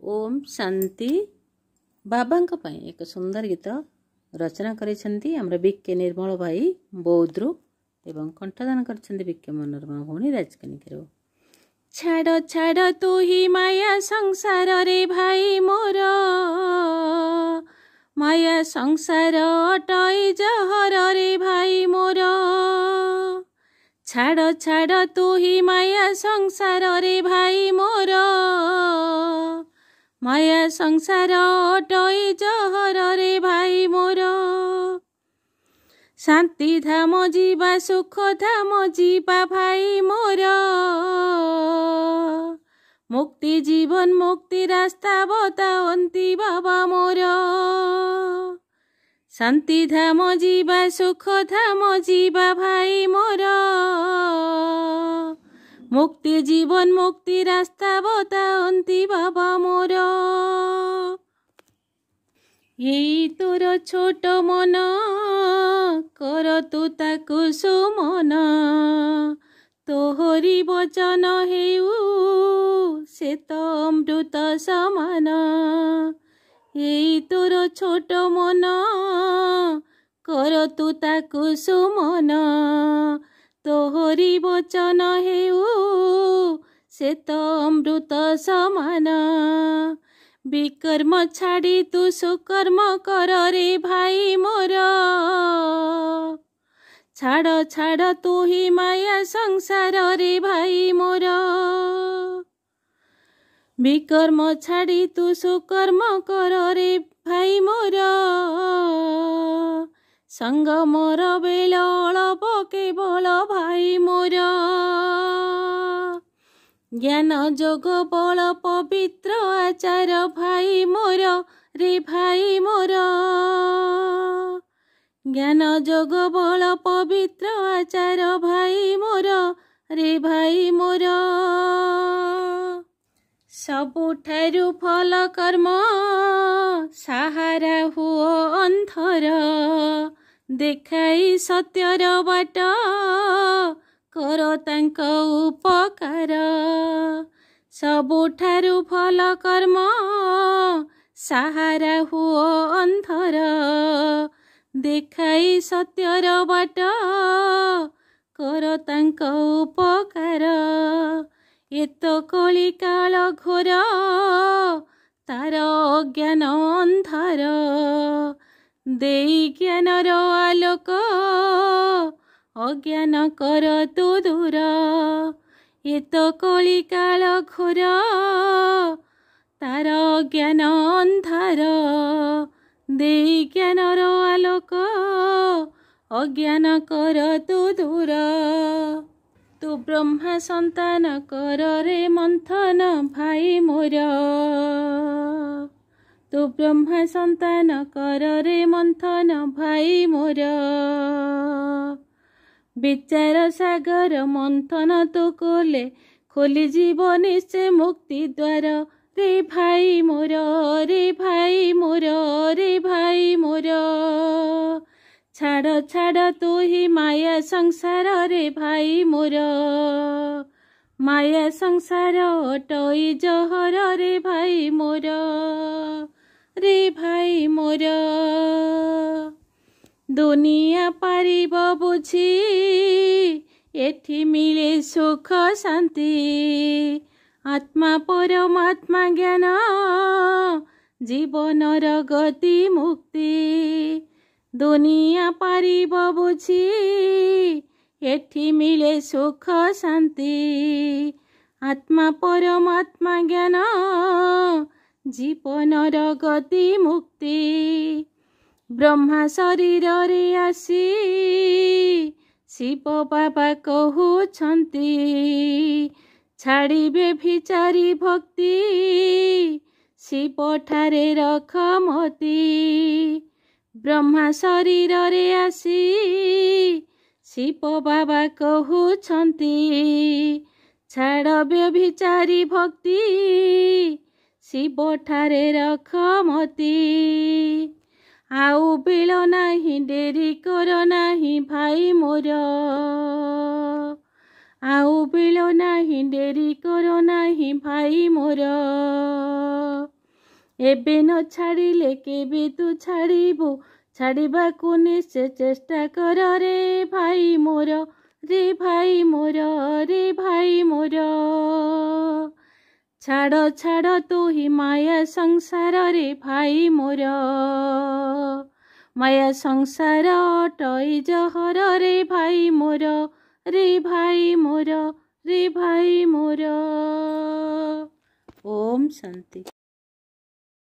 ओम शांति बाबा एक सुंदर गीत रचना कर बीके निर्मल भाई बौद्रु एवं कंठदान कर बीके मनोरमा भौणी राजकनिक। छाड़ छाड़ तू ही माया संसार रे भाई मोर, माया संसार अटई जहर रे भाई मोर। छाड़ छाड़ तू ही माया संसार रे भाई मोर, माया संसार अटई जहर रे भाई मोर। शांति धाम जीवा सुख धाम जीवा भाई मोर, मुक्ति जीवन मुक्ति रास्ता बतावंती बाबा मोर। शांति धाम जीवा सुख धाम जीवा भाई मोर, मुक्ति जीवन मुक्ति रास्ता बतावंती बाबा मोर। यही तोर छोट मन कर तू ताकु सुमन, तोहरी वचन हेउ से तो अमृत समान। यही तोर छोट मन कर तू ताकु सुमन, तोहरी वचन हेउ से तो अमृत समान। विकर्म छाड़ी तू सुकर्म कर रे भाई मोर, छाड़ छाड़ तू ही माया संसार रे भाई मोर। विकर्म छाड़ी तू सुकर्म कर रे भाई मोर, संग मोर बेल अळप केवल भाई मोर। ज्ञान जोग बल पवित्र आचार भाई मोर रे भाई मोर। ज्ञान जोग बल पवित्र आचार भाई मोर रे भाई मोर। सबुठारु फल कर्म सहारा हुओ अंधर, देखाई सत्यर बाट कर तांक उपकार। सबुठारु फल कर्म सहारा हुओ अंधर, देखाई सत्यर बाट कर तांक उपकार। एत कली काल घोर तार अज्ञान अंधार, देई ज्ञानर आलोक अज्ञान कर तू दूर। एत कली काल घोर तार अज्ञान अंधार, देई ज्ञानर आलोक अज्ञान कर तू दूर। तू ब्रह्मा संतान कर रे मंथन भाई मोर, तू ब्रह्मा संतान कर रे मंथन भाई मोर। विचार सागर मंथन तो कोले खोली जीव निश्चय मुक्ति द्वार रे भाई मोर, रे भाई मोर, रे भाई मोर। छाड़ छाड़ तू ही माया संसार रे भाई मोर, माया संसार अटई जहर रे भाई मोर, रे भाई मोर। दुनिया पारिब बुझी एठी मिले सुख शांति, आत्मा परमात्मा ज्ञान जीवनर गति मुक्ति। दुनिया पारिब बुझी एठी मिले सुख शांति, आत्मा परमात्मा ज्ञान जीवनर गति मुक्ति। ब्रह्मा शरीर रे आसी शिव बाबा कहउछंती, छाड़िबे भिचारी भक्ति शिव ठारे रख मती। ब्रह्मा शरीर रे आसी शिव बाबा कहउछंती, छाड़बे भिचारी भक्ति शिव ठारे रख मती। आउ बिल नाही डेरी कर नाही भाई मोर, आउ बिल नाही डेरी कर नाही भाई मोर। एबे न छाड़िले केबे तू छाड़िबु छाड़िबाकु निश्चय चेष्टा कर रे भाई मोर रे भाई मोर रे भाई मोर छाड़ छाड़ तू ही माया संसार रे भाई मोर माया संसार टई जहर रे भाई मोर रे भाई मोर रे भाई मोर। ओम शांति।